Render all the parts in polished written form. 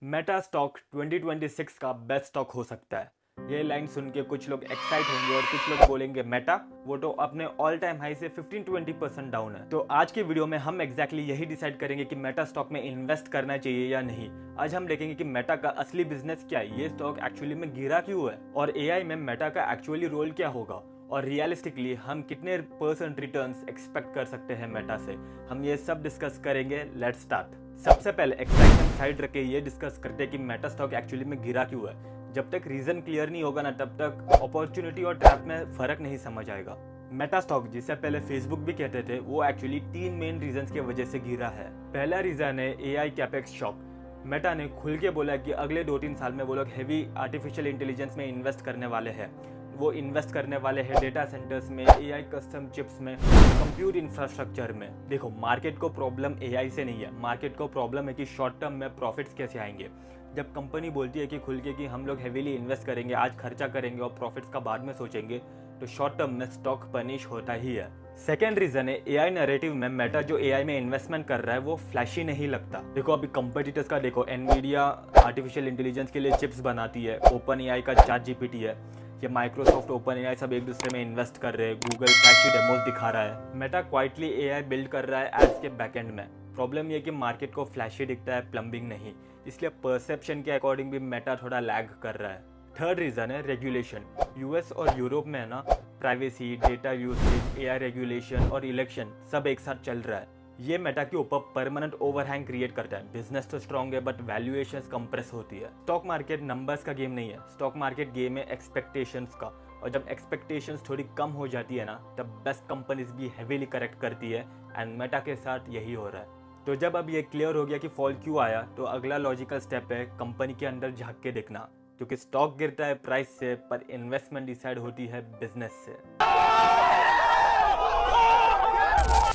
Meta stock 2026 का best stock हो सकता है। ये लाइन सुन के कुछ लोग एक्साइट होंगे और कुछ लोग बोलेंगे मेटा वो तो अपने ऑल टाइम हाई से 15-20% डाउन है। तो आज के वीडियो में हम एग्जैक्टली यही डिसाइड करेंगे कि मेटा स्टॉक में इन्वेस्ट करना चाहिए या नहीं। आज हम देखेंगे कि मेटा का असली बिजनेस क्या है, ये स्टॉक एक्चुअली में गिरा क्यों है और एआई में मेटा का एक्चुअली रोल क्या होगा और रियलिस्टिकली हम कितने परसेंट रिटर्न्स एक्सपेक्ट कर सकते हैं मेटा से। हम ये सब डिस्कस करेंगे। Let's start. सबसे पहले एक्साइटमेंट साइड रख के ये डिस्कस करते हैं कि मेटा स्टॉक एक्चुअली में गिरा क्यों है। जब तक रीजन क्लियर नहीं होगा ना तब तक अपॉर्चुनिटी और ट्रैप में फर्क नहीं समझ आएगा। मेटा स्टॉक जिसे पहले फेसबुक भी कहते थे वो एक्चुअली 3 मेन रीजंस की वजह से गिरा है। पहला रीजन है एआई कैपेक्स शॉक। मेटा ने खुल के बोला कि अगले 2-3 साल में वो लोग हेवी आर्टिफिशियल इंटेलिजेंस में इन्वेस्ट करने वाले हैं। वो इन्वेस्ट करने वाले हैं डेटा सेंटर्स में, एआई कस्टम चिप्स में, कंप्यूट इंफ्रास्ट्रक्चर में। देखो, मार्केट को प्रॉब्लम एआई से नहीं है, मार्केट को प्रॉब्लम है कि शॉर्ट टर्म में प्रॉफिट्स कैसे आएंगे। जब कंपनी बोलती है कि खुल के कि हम लोग हेवीली इन्वेस्ट करेंगे, आज खर्चा करेंगे और प्रॉफिट्स का बाद में सोचेंगे, तो शॉर्ट टर्म में स्टॉक पनिश होता ही है। सेकेंड रीजन है एआई नैरेटिव में मेटा जो एआई में इन्वेस्टमेंट कर रहा है वो फ्लैशी नहीं लगता। देखो अभी कंपटीटर्स का देखो, एनवीडिया आर्टिफिशियल इंटेलिजेंस के लिए चिप्स बनाती है, ओपन एआई का चैट जीपीटी है, ये माइक्रोसॉफ्ट ओपन एआई सब एक दूसरे में इन्वेस्ट कर रहे हैं, गूगल फ्लैशी डेमोस दिखा रहा है। मेटा क्वाइटली एआई बिल्ड कर रहा है एड्स के बैकएंड में। प्रॉब्लम ये कि मार्केट को फ्लैशी दिखता है, प्लम्बिंग नहीं, इसलिए परसेप्शन के अकॉर्डिंग भी मेटा थोड़ा लैग कर रहा है। थर्ड रीजन है रेगुलेशन। यूएस और यूरोप में है ना, privacy, data usage, AI regulation और इलेक्शन सब एक साथ चल रहा है। ये मेटा के ऊपर परमानेंट ओवरहैंग क्रिएट करता है। बिजनेस तो स्ट्रांग है बट वैल्यूएशंस कंप्रेस होती है। स्टॉक मार्केट नंबर्स का गेम नहीं है, स्टॉक मार्केट गेम है एक्सपेक्टेशंस का। और जब एक्सपेक्टेशंस थोड़ी कम हो जाती है ना तब बेस्ट कंपनीज भी हेवीली करेक्ट करती है एंड मेटा के साथ यही हो रहा है। तो जब अब ये क्लियर हो गया कि फॉल क्यों आया तो अगला लॉजिकल स्टेप है कंपनी के अंदर झांक के देखना, क्योंकि स्टॉक गिरता है प्राइस से पर इन्वेस्टमेंट डिसाइड होती है बिजनेस से।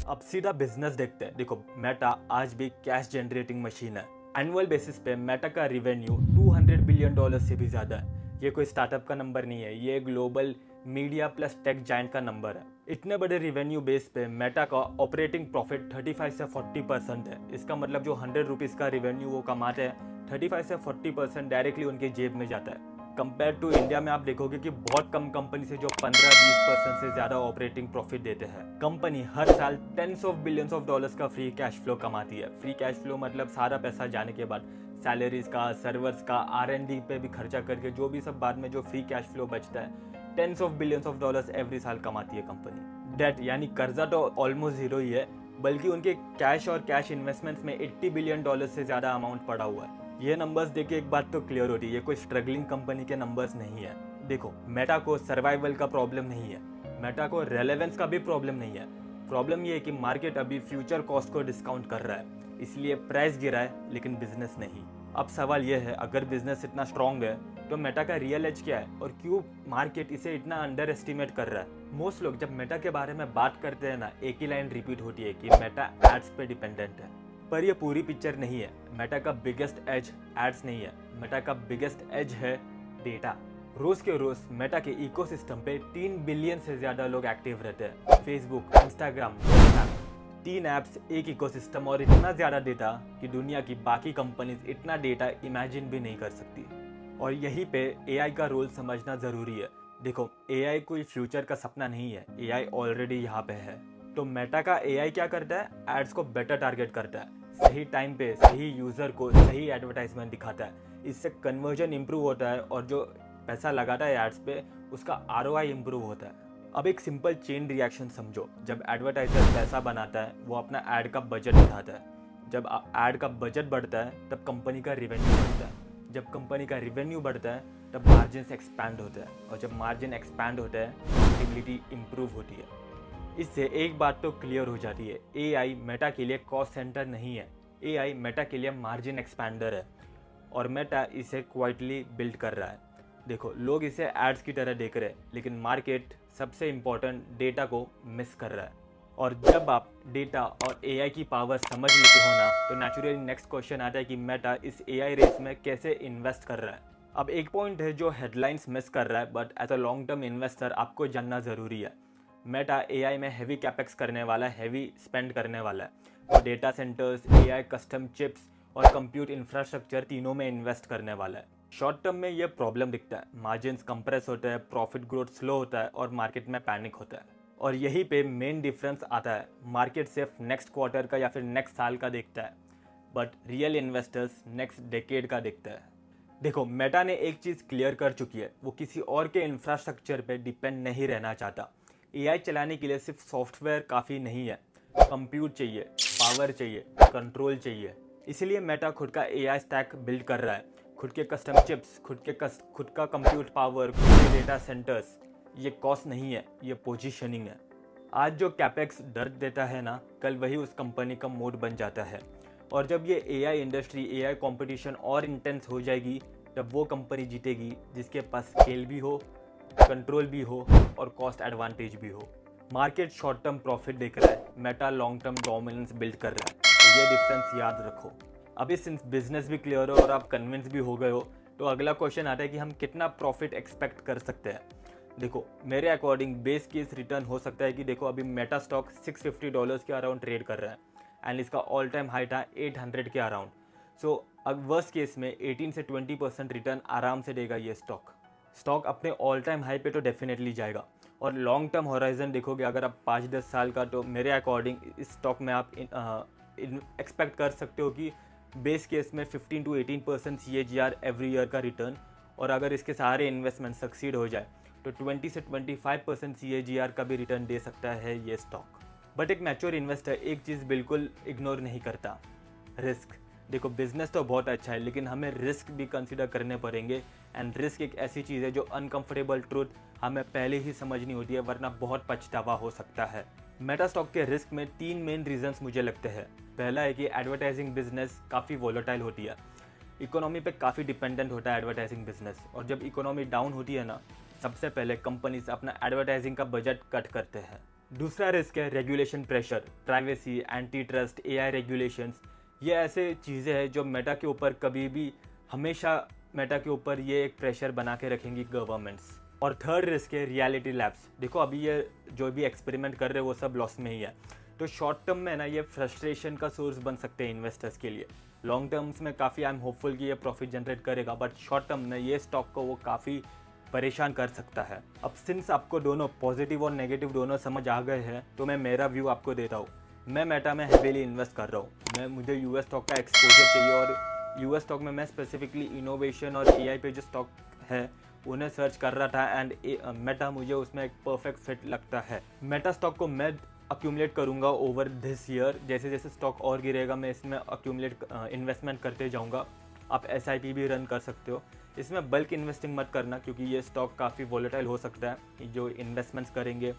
अब सीधा बिजनेस देखते हैं। देखो, मेटा आज भी कैश जनरेटिंग मशीन है। एनुअल बेसिस पे मेटा का रिवेन्यू $200 बिलियन से भी ज्यादा है। ये कोई स्टार्टअप का नंबर नहीं है, ये global media plus tech giant का नंबर है। इतने बड़े रिवेन्यू बेस पे मेटा का ऑपरेटिंग प्रॉफिट 35 से 40% है। इसका मतलब जो 100 रुपीज का रिवेन्यू वो कमाते हैं, 35 से 40% डायरेक्टली उनके जेब में जाता है। कंपेयर टू इंडिया में आप देखोगे कि बहुत कम कंपनी से जो 15-20% से ज्यादा ऑपरेटिंग प्रॉफिट देते हैं। कंपनी हर साल tens of billions of dollars का फ्री कैश फ्लो कमाती है। फ्री कैश फ्लो मतलब सारा पैसा जाने के बाद सैलरीज का, सर्वर्स का, R&D पे भी खर्चा करके जो भी सब बाद में जो फ्री कैश फ्लो बचता है, tens of billions of dollars every साल कमाती है कंपनी। डेट यानी कर्जा तो ऑलमोस्ट जीरो ही है, बल्कि उनके कैश और कैश इन्वेस्टमेंट्स में $80 बिलियन से ज्यादा अमाउंट पड़ा हुआ है। ये नंबर्स देख के एक बात तो क्लियर हो रही है, ये कोई स्ट्रगलिंग कंपनी के नंबर्स नहीं है। देखो, मेटा को सर्वाइवल का प्रॉब्लम नहीं है, मेटा को रेलेवेंस का भी प्रॉब्लम नहीं है। प्रॉब्लम ये है कि मार्केट अभी फ्यूचर कॉस्ट को डिस्काउंट कर रहा है, इसलिए प्राइस गिरा है लेकिन बिजनेस नहीं। अब सवाल यह है, अगर बिजनेस इतना स्ट्रांग है तो मेटा का रियल एज क्या है और क्यों मार्केट इसे इतना अंडर एस्टिमेट कर रहा है। मोस्ट लोग जब मेटा के बारे में बात करते हैं ना, एक ही लाइन रिपीट होती है कि मेटा एड्स पे डिपेंडेंट है, पर यह पूरी पिक्चर नहीं है। मेटा का बिगेस्ट एज एड्स नहीं है, मेटा का बिगेस्ट एज है डेटा। रोज के रोज मेटा के इकोसिस्टम पे 3 बिलियन से ज्यादा लोग एक्टिव रहते हैं। फेसबुक, इंस्टाग्राम, व्हाट्सएप, 3 ऐप्स, एक इकोसिस्टम और इतना ज्यादा डेटा कि दुनिया की बाकी कंपनीज इतना डेटा इमेजिन भी नहीं कर सकती। और यहीं पे एआई का रोल समझना जरूरी है। देखो, एआई कोई फ्यूचर का सपना नहीं है, एआई ऑलरेडी यहाँ पे है। तो मेटा का एआई क्या करता है, एड्स को बेटर टारगेट करता है, सही टाइम पे सही यूजर को सही एडवर्टाइजमेंट दिखाता है। इससे कन्वर्जन इंप्रूव होता है और जो पैसा लगाता है एड्स पे उसका आरओआई इंप्रूव होता है। अब एक सिंपल चेन रिएक्शन समझो। जब एडवर्टाइजर पैसा बनाता है वो अपना एड का बजट बढ़ाता है। जब एड का बजट बढ़ता है तब कंपनी का रिवेन्यू बढ़ता है। जब कंपनी का रिवेन्यू बढ़ता है तब मार्जिन एक्सपैंड होता है और जब मार्जिन एक्सपैंड होता है प्रॉफिटेबिलिटी इंप्रूव होती है। इससे एक बात तो क्लियर हो जाती है, एआई मेटा के लिए कॉस्ट सेंटर नहीं है, एआई मेटा के लिए मार्जिन एक्सपैंडर है और मेटा इसे क्वाइटली बिल्ड कर रहा है। देखो, लोग इसे एड्स की तरह देख रहे हैं लेकिन मार्केट सबसे इम्पोर्टेंट डेटा को मिस कर रहा है। और जब आप डेटा और एआई की पावर समझ लेते हो ना तो नेचुरली नेक्स्ट क्वेश्चन आता है कि मेटा इस एआई रेस में कैसे इन्वेस्ट कर रहा है। अब एक पॉइंट है जो हेडलाइंस मिस कर रहा है but as a long term investor आपको जानना ज़रूरी है। मेटा एआई में हैवी कैपेक्स करने वाला है, हैवी स्पेंड करने वाला है। वो data centres, AI custom chips और कंप्यूट इंफ्रास्ट्रक्चर तीनों में इन्वेस्ट करने वाला है। शॉर्ट टर्म में ये प्रॉब्लम दिखता है, मार्जिन्स कंप्रेस होता है, प्रॉफिट ग्रोथ स्लो होता है और मार्केट में पैनिक होता है। और यहीं पे मेन डिफरेंस आता है, मार्केट सिर्फ नेक्स्ट क्वार्टर का या फिर नेक्स्ट साल का देखता है, but real investors next decade का देखता है। देखो, मेटा ने एक चीज़ क्लियर कर चुकी है, वो किसी और के इंफ्रास्ट्रक्चर पे डिपेंड नहीं रहना चाहता। एआई चलाने के लिए सिर्फ सॉफ्टवेयर काफ़ी नहीं है, कंप्यूट चाहिए, पावर चाहिए, कंट्रोल चाहिए। इसलिए मेटा खुद का एआई स्टैक बिल्ड कर रहा है, खुद के कस्टम चिप्स, खुद का कंप्यूट पावर, खुद के डेटा सेंटर्स। ये कॉस्ट नहीं है, ये पोजीशनिंग है। आज जो कैपेक्स दर्द देता है ना, कल वही उस कंपनी का मोड बन जाता है। और जब ये एआई इंडस्ट्री, एआई कंपटीशन और इंटेंस हो जाएगी, तब वो कंपनी जीतेगी जिसके पास स्केल भी हो, कंट्रोल भी हो और कॉस्ट एडवांटेज भी हो। मार्केट शॉर्ट टर्म प्रॉफिट देख रहा है, Meta long term dominance build कर रहा है। तो ये डिफरेंस याद रखो। अभी सिंस बिजनेस भी क्लियर हो और आप कन्विंस भी हो गए हो, तो अगला क्वेश्चन आता है कि हम कितना प्रॉफिट एक्सपेक्ट कर सकते हैं। देखो, मेरे अकॉर्डिंग बेस केस रिटर्न हो सकता है कि देखो, अभी मेटा स्टॉक $650 के अराउंड ट्रेड कर रहा है एंड इसका ऑल टाइम हाई था 800 के अराउंड। सो अब वर्स्ट केस में 18 से 20% रिटर्न आराम से देगा ये स्टॉक अपने ऑल टाइम हाई पे तो डेफिनेटली जाएगा। और लॉन्ग टर्म होराइजन देखोगे अगर आप 5-10 साल का, तो मेरे अकॉर्डिंग इस स्टॉक में आप एक्सपेक्ट कर सकते हो कि बेस केस में 15 to 18% CAGR एवरी ईयर का रिटर्न। और अगर इसके सारे इन्वेस्टमेंट सक्सीड हो जाए तो 20 से 25% CAGR का भी रिटर्न दे सकता है ये स्टॉक। बट एक मैच्योर इन्वेस्टर एक चीज़ बिल्कुल इग्नोर नहीं करता, रिस्क। देखो, बिजनेस तो बहुत अच्छा है, लेकिन हमें रिस्क भी कंसिडर करने पड़ेंगे। एंड रिस्क एक ऐसी चीज़ है जो अनकंफर्टेबल ट्रूथ हमें पहले ही समझनी होती है, वरना बहुत पछतावा हो सकता है। मेटा स्टॉक के रिस्क में 3 मेन रीजंस मुझे लगते हैं। पहला है कि एडवर्टाइजिंग बिजनेस काफ़ी वोलेटाइल होती है, इकोनॉमी पे काफ़ी डिपेंडेंट होता है एडवर्टाइजिंग बिजनेस। और जब इकोनॉमी डाउन होती है ना, सबसे पहले कंपनीज अपना एडवर्टाइजिंग का बजट कट करते हैं। दूसरा रिस्क है regulation pressure, privacy, anti trust, AI regulations. ये ऐसे चीज़ें हैं जो मेटा के ऊपर कभी भी, हमेशा मेटा के ऊपर ये एक प्रेशर बना के रखेंगी गवर्नमेंट्स। और थर्ड रिस्क है रियलिटी लैब्स। देखो, अभी ये जो भी एक्सपेरिमेंट कर रहे हैं वो सब लॉस में ही है, तो शॉर्ट टर्म में ना ये फ्रस्ट्रेशन का सोर्स बन सकते हैं इन्वेस्टर्स के लिए। लॉन्ग टर्म्स में काफ़ी आई एम होपफुल कि ये प्रॉफिट जनरेट करेगा, बट शॉर्ट टर्म में ये स्टॉक को वो काफ़ी परेशान कर सकता है। अब सिंस आपको दोनों पॉजिटिव और नेगेटिव दोनों समझ आ गए हैं, तो मैं मेरा व्यू आपको देता हूँ। मैं मेटा में हेवीली इन्वेस्ट कर रहा हूँ। मुझे यूएस स्टॉक का एक्सपोजर चाहिए, और यूएस स्टॉक में मैं स्पेसिफिकली इनोवेशन और एआई पे जो स्टॉक है उन्हें सर्च कर रहा था, एंड मेटा मुझे उसमें एक परफेक्ट फिट लगता है। मेटा स्टॉक को मैं अक्यूमुलेट करूंगा ओवर दिस ईयर। जैसे जैसे स्टॉक और गिरेगा मैं इसमें अक्यूमुलेट इन्वेस्टमेंट करते जाऊंगा। आप SIP भी रन कर सकते हो। इसमें बल्क इन्वेस्टिंग मत करना, क्योंकि ये स्टॉक काफ़ी वोलेटाइल हो सकता है। जो इन्वेस्टमेंट्स करेंगे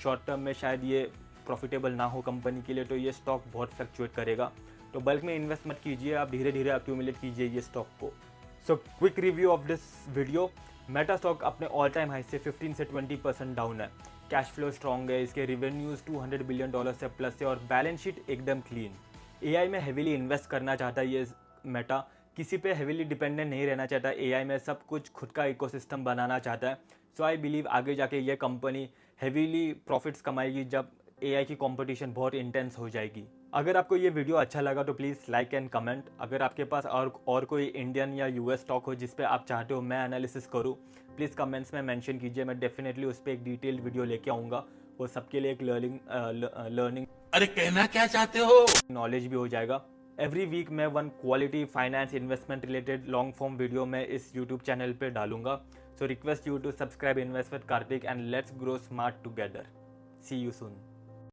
शॉर्ट टर्म में शायद ये प्रॉफिटेबल ना हो कंपनी के लिए, तो ये स्टॉक बहुत फ्लक्चुएट करेगा। तो बल्क में इन्वेस्ट मत कीजिए, आप धीरे धीरे अक्यूमुलेट कीजिए ये स्टॉक को। So quick review of this video. Meta stock अपने ऑल टाइम हाई से 15 से 20% डाउन है। कैश फ्लो स्ट्रॉन्ग है, इसके रेवेन्यूज $200 बिलियन से प्लस है, और बैलेंस शीट एकदम क्लीन। एआई में हेवीली इन्वेस्ट करना चाहता है ये मेटा, किसी पे हेवीली डिपेंडेंट नहीं रहना चाहता। एआई में सब कुछ खुद का इकोसिस्टम बनाना चाहता है। सो आई बिलीव आगे जाके ये कंपनी हेवीली प्रॉफिट्स कमाएगी जब एआई की कंपटीशन बहुत इंटेंस हो जाएगी। अगर आपको ये वीडियो अच्छा लगा तो प्लीज़ लाइक एंड कमेंट। अगर आपके पास और कोई इंडियन या यूएस स्टॉक हो जिस पे आप चाहते हो मैं एनालिसिस करूँ, प्लीज़ कमेंट्स में मेंशन कीजिए। मैं डेफिनेटली उस पर एक डिटेल्ड वीडियो लेके आऊँगा। वो सबके लिए एक लर्निंग अरे कहना क्या चाहते हो, नॉलेज भी हो जाएगा। एवरी वीक मैं 1 quality finance investment related long form video मैं इस यूट्यूब चैनल पे डालूंगा। So request you to subscribe invest with Kartik and let's grow smart together. See you soon.